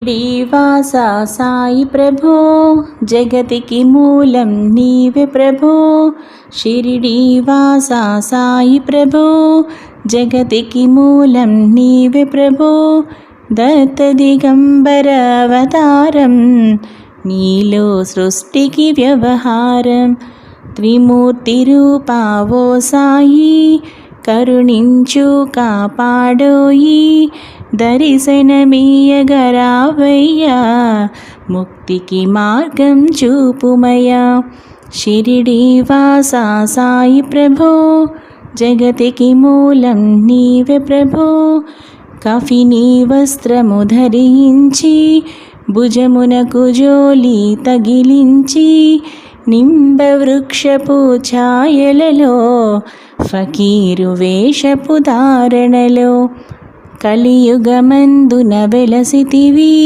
శ్రీవాసా సాయి ప్రభో జగతికి మూలం నీవే ప్రభో. షిరిడీవాసా సాయి ప్రభో జగతికి మూలం నీవే ప్రభో. దత్త దిగంబర అవతారం నీలో సృష్టికి వ్యవహారం. త్రిమూర్తి రూపావో సాయి కరుణించు కాపాడోయి. దర్శనమీయగరావయ్యా ముక్తికి మార్గం చూపుమయ్యా. షిరిడీవాసా సాయి ప్రభో జగతికి మూలం నీవే ప్రభో. కఫినీ వస్త్రము ధరించి భుజమునకు జోలి తగిలించి నింబ వృక్షపు ఛాయలలో ఫకీరు వేషపు ధారణలో కలియుగమందున వెలసితివి.